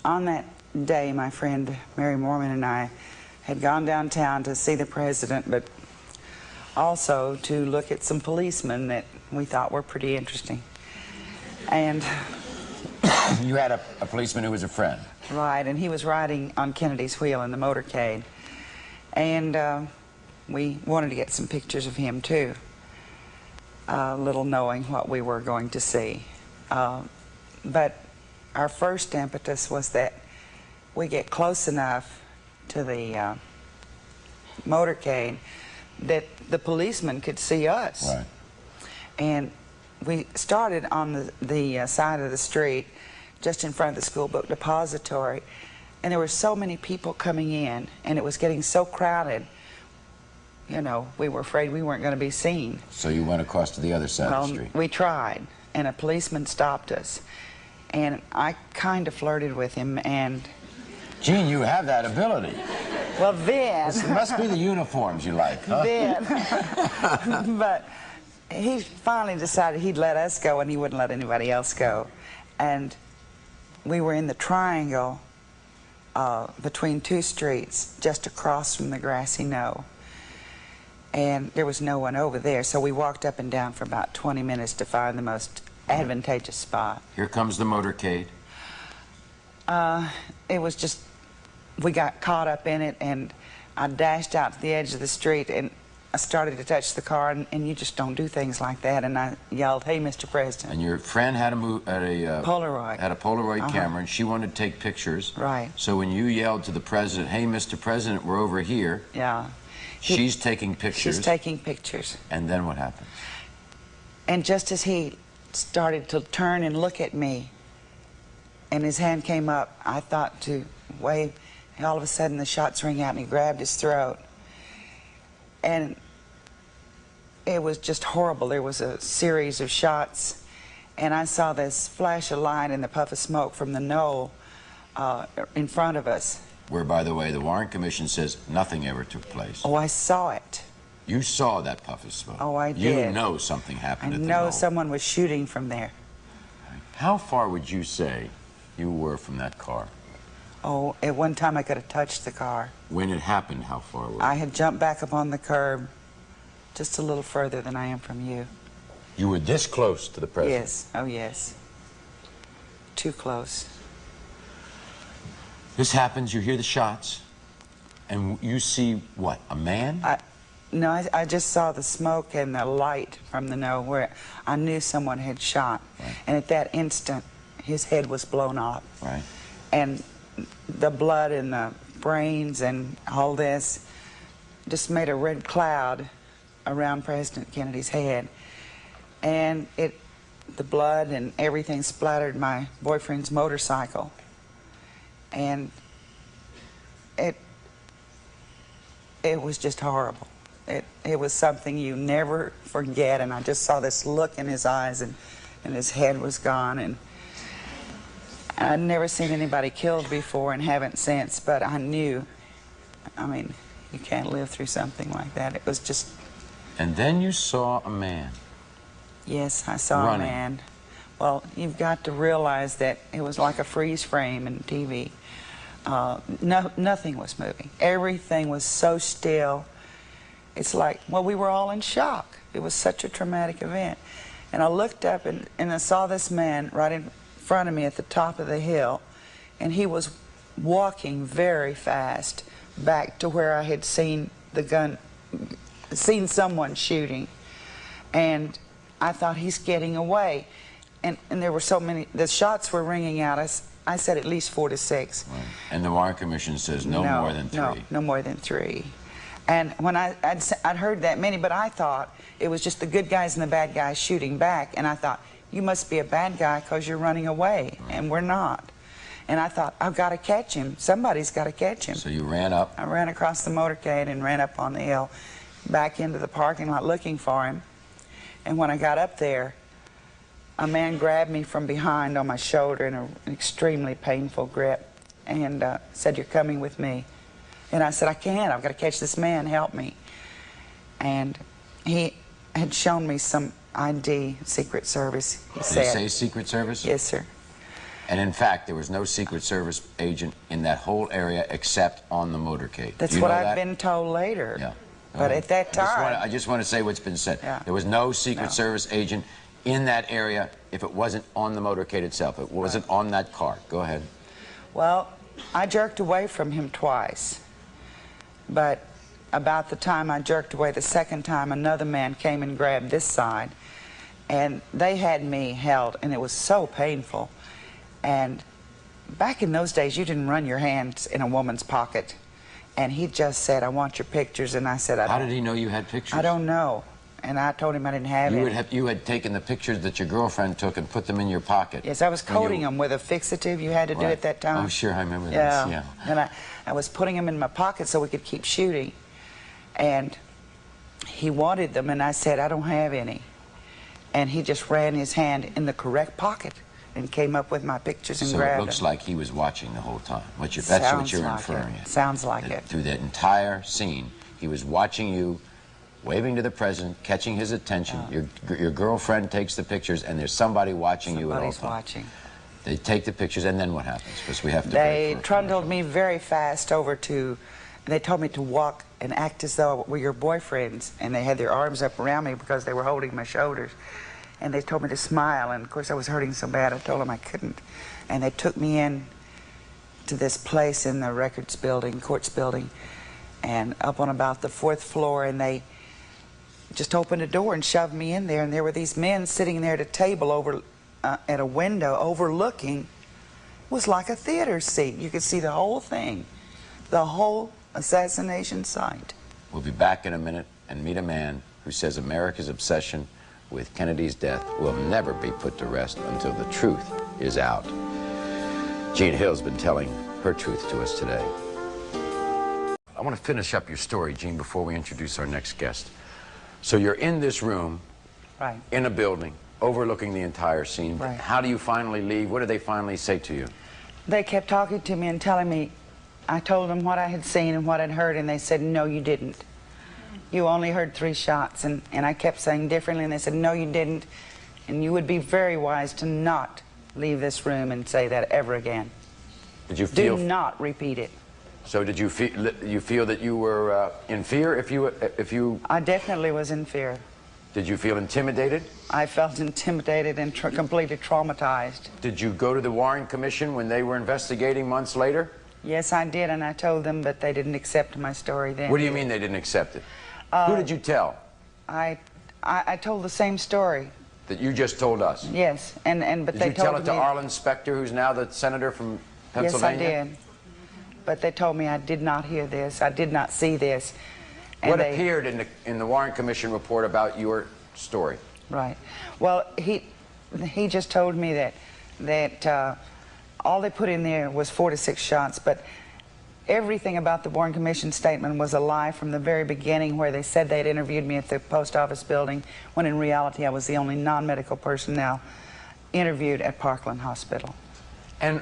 on that day, my friend Mary Mormon and I had gone downtown to see the president, but also to look at some policemen that we thought were pretty interesting. And you had a policeman who was a friend. Right, and he was riding on Kennedy's wheel in the motorcade. And we wanted to get some pictures of him too, little knowing what we were going to see. But our first impetus was that we get close enough to the motorcade that the policeman could see us. Right. And we started on the side of the street just in front of the school book depository, and there were so many people coming in, and it was getting so crowded, you know, we were afraid we weren't going to be seen. So you went across to the other side of the street. We tried, and a policeman stopped us, and I kind of flirted with him, and... Gene, you have that ability. Well, then... It must be the uniforms you like, huh? Then. But he finally decided he'd let us go and he wouldn't let anybody else go. And we were in the triangle between two streets, just across from the grassy knoll. And there was no one over there, so we walked up and down for about 20 minutes to find the most advantageous spot. Here comes the motorcade. It was just... We got caught up in it, and I dashed out to the edge of the street, and I started to touch the car, and you just don't do things like that. And I yelled, "Hey, Mr. President!" And your friend had a Polaroid. Had a Polaroid camera, and she wanted to take pictures. Right. So when you yelled to the president, "Hey, Mr. President, we're over here," yeah, she's taking pictures. She's taking pictures. And then what happened? And just as he started to turn and look at me, and his hand came up, I thought to wave. And all of a sudden the shots rang out and he grabbed his throat. And it was just horrible. There was a series of shots, and I saw this flash of light and the puff of smoke from the knoll in front of us. Where, by the way, the Warren Commission says nothing ever took place. Oh, I saw it. You saw that puff of smoke. Oh, I did. You know something happened at the knoll. I know someone was shooting from there. How far would you say you were from that car? Oh, at one time I could have touched the car. When it happened, how far were you? I had jumped back up on the curb just a little further than I am from you. You were this close to the president? Yes. Oh, yes. Too close. This happens, you hear the shots, and you see what, a man? No, I just saw the smoke and the light from the knoll where I knew someone had shot. Right. And at that instant, his head was blown off. Right. And the blood and the brains and all this just made a red cloud around President Kennedy's head. And the blood and everything splattered my boyfriend's motorcycle. And it was just horrible. It was something you never forget, and I just saw this look in his eyes, and his head was gone, and I'd never seen anybody killed before and haven't since, but I knew, I mean, you can't live through something like that. It was just... And then you saw a man. Yes, I saw running. a man. Well, you've got to realize that it was like a freeze frame in TV. Nothing was moving. Everything was so still. It's like, well, we were all in shock. It was such a traumatic event. And I looked up and I saw this man right in front of me at the top of the hill, and he was walking very fast back to where I had seen someone shooting. And I thought, he's getting away. And there were so many, the shots were ringing out. I said at least 4 to 6. Right. And the Warren Commission says no more than 3. No more than 3. And when I'd heard that many, but I thought it was just the good guys and the bad guys shooting back. And I thought, you must be a bad guy because you're running away. Right. And we're not. And I thought, I've got to catch him. Somebody's got to catch him. So you ran up? I ran across the motorcade and ran up on the hill, back into the parking lot looking for him. And when I got up there, a man grabbed me from behind on my shoulder in an extremely painful grip and said, "You're coming with me." And I said, "I can't. I've got to catch this man. Help me." And he had shown me some ID, Secret Service, he said. Did he say Secret Service? Yes, sir. And in fact, there was no Secret Service agent in that whole area except on the motorcade. That's what I've been told later. Yeah. But at that time... I just want to say what's been said. Yeah. There was no Secret Service agent in that area if it wasn't on the motorcade itself. It wasn't on that car. Go ahead. Well, I jerked away from him twice. But about the time I jerked away the second time, another man came and grabbed this side. And they had me held, and it was so painful. And back in those days, you didn't run your hands in a woman's pocket. And he just said, I want your pictures. And I said, I don't. How did he know you had pictures? I don't know. And I told him I didn't have any. You had taken the pictures that your girlfriend took and put them in your pocket. Yes, I was coating them with a fixative you had to do at that time. Oh, sure, I remember this, yeah. And I was putting them in my pocket so we could keep shooting. And he wanted them, and I said, I don't have any. And he just ran his hand in the correct pocket and came up with my pictures and grabbed them. So it looks like he was watching the whole time. That's what you're inferring. Sounds like it. Through that entire scene, he was watching you, waving to the president, catching his attention. Your girlfriend takes the pictures, and there's somebody watching you at all times. Somebody's watching. They take the pictures, and then what happens? Because we have to. They trundled me very fast over to. They told me to walk and act as though we were your boyfriends, and they had their arms up around me because they were holding my shoulders. And they told me to smile, and of course I was hurting so bad I told them I couldn't. And they took me in to this place in the records building, courts building, and up on about the 4th floor, and they just opened a door and shoved me in there, and there were these men sitting there at a table over at a window overlooking. It was like a theater seat. You could see the whole thing, the whole assassination site. We'll be back in a minute and meet a man who says America's obsession with Kennedy's death will never be put to rest until the truth is out. Jean Hill's been telling her truth to us today. I want to finish up your story, Jean, before we introduce our next guest. So you're in this room, in a building, overlooking the entire scene. Right. How do you finally leave? What did they finally say to you? They kept talking to me and telling me, I told them what I had seen and what I'd heard, and they said, no, you didn't. You only heard 3 shots, and I kept saying differently, and they said, no, you didn't, and you would be very wise to not leave this room and say that ever again. Did you feel... Do not repeat it. So did you feel that you were in fear if you... I definitely was in fear. Did you feel intimidated? I felt intimidated and completely traumatized. Did you go to the Warren Commission when they were investigating months later? Yes, I did, and I told them, but they didn't accept my story then. What do you mean they didn't accept it? Who did you tell? I told the same story. That you just told us? Yes, but they told me... Did you tell it to Arlen Specter, who's now the senator from Pennsylvania? Yes, I did. But they told me I did not hear this, I did not see this. What appeared in the Warren Commission report about your story? Right. Well, he just told me that all they put in there was 4 to 6 shots, but everything about the Warren Commission statement was a lie from the very beginning, where they said they'd interviewed me at the post office building, when in reality I was the only non-medical personnel interviewed at Parkland Hospital. And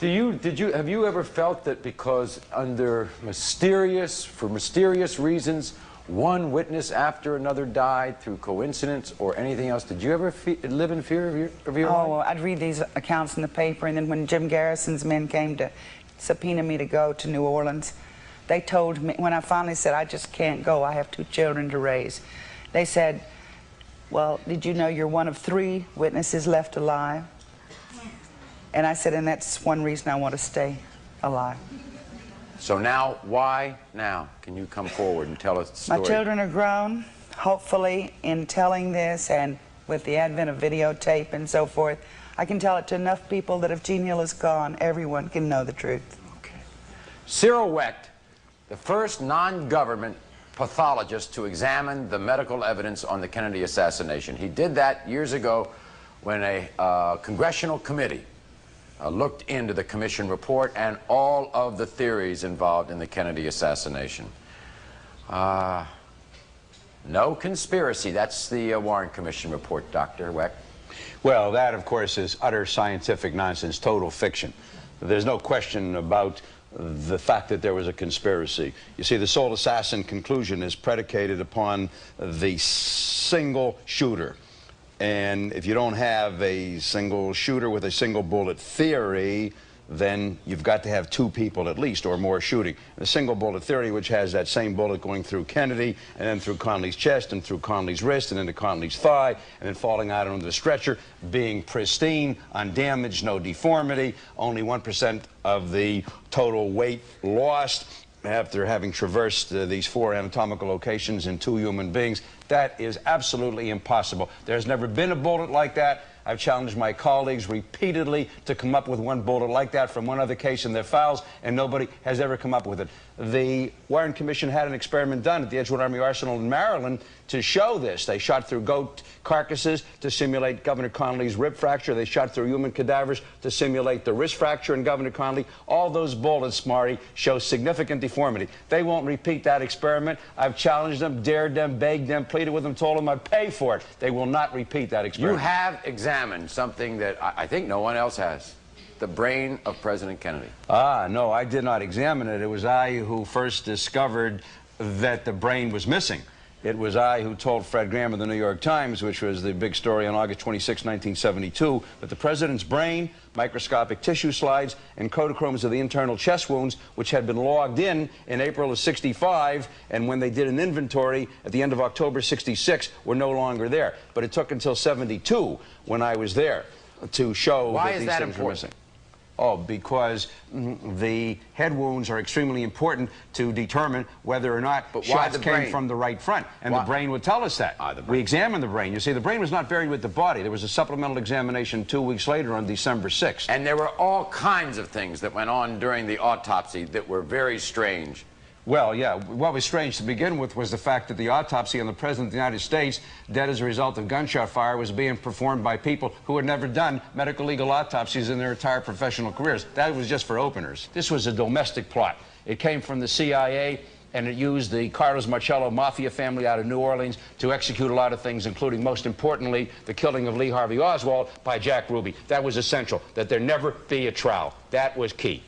have you ever felt that because for mysterious reasons, one witness after another died through coincidence or anything else, did you ever live in fear of your life? Oh, I'd read these accounts in the paper, and then when Jim Garrison's men came to subpoena me to go to New Orleans, they told me, when I finally said, I just can't go, I have 2 children to raise, they said, well, did you know you're one of 3 witnesses left alive? And I said, and that's one reason I want to stay alive. So now, why now? Can you come forward and tell us the story? My children are grown. Hopefully, in telling this and with the advent of videotape and so forth, I can tell it to enough people that if Jean Hill is gone, everyone can know the truth. Okay. Cyril Wecht, the first non-government pathologist to examine the medical evidence on the Kennedy assassination. He did that years ago when a congressional committee looked into the commission report and all of the theories involved in the Kennedy assassination. No conspiracy. That's the Warren Commission report, Dr. Wecht. Well, that, of course, is utter scientific nonsense, total fiction. There's no question about the fact that there was a conspiracy. You see, the sole assassin conclusion is predicated upon the single shooter. And if you don't have a single shooter with a single bullet theory, then you've got to have two people at least or more shooting. The single bullet theory, which has that same bullet going through Kennedy and then through Conley's chest and through Conley's wrist and into Conley's thigh and then falling out onto the stretcher, being pristine, undamaged, no deformity, only 1% of the total weight lost after having traversed these 4 anatomical locations in 2 human beings. That is absolutely impossible. There's never been a bullet like that. I've challenged my colleagues repeatedly to come up with one bullet like that from one other case in their files, and nobody has ever come up with it. The Warren Commission had an experiment done at the Edgewood Army Arsenal in Maryland to show this. They shot through goat carcasses to simulate Governor Conley's rib fracture. They shot through human cadavers to simulate the wrist fracture in Governor Conley. All those bullets, Maury, show significant deformity. They won't repeat that experiment. I've challenged them, dared them, begged them, pleaded with them, told them I'd pay for it. They will not repeat that experiment. You have examined something that I think no one else has. The brain of President Kennedy. No, I did not examine it. It was I who first discovered that the brain was missing. It was I who told Fred Graham of the New York Times, which was the big story on August 26, 1972, that the president's brain, microscopic tissue slides, and Kodachromes of the internal chest wounds, which had been logged in April of '65, and when they did an inventory at the end of October '66, were no longer there. But it took until '72, when I was there, to show that these things were missing. Oh, because the head wounds are extremely important to determine whether or not shots came from the right front. And the brain would tell us that. We examined the brain. You see, the brain was not buried with the body. There was a supplemental examination 2 weeks later on December 6th. And there were all kinds of things that went on during the autopsy that were very strange. Well, yeah, what was strange to begin with was the fact that the autopsy on the President of the United States, dead as a result of gunshot fire, was being performed by people who had never done medical legal autopsies in their entire professional careers. That was just for openers. This was a domestic plot. It came from the CIA, and it used the Carlos Marcello mafia family out of New Orleans to execute a lot of things, including, most importantly, the killing of Lee Harvey Oswald by Jack Ruby. That was essential, that there never be a trial. That was key.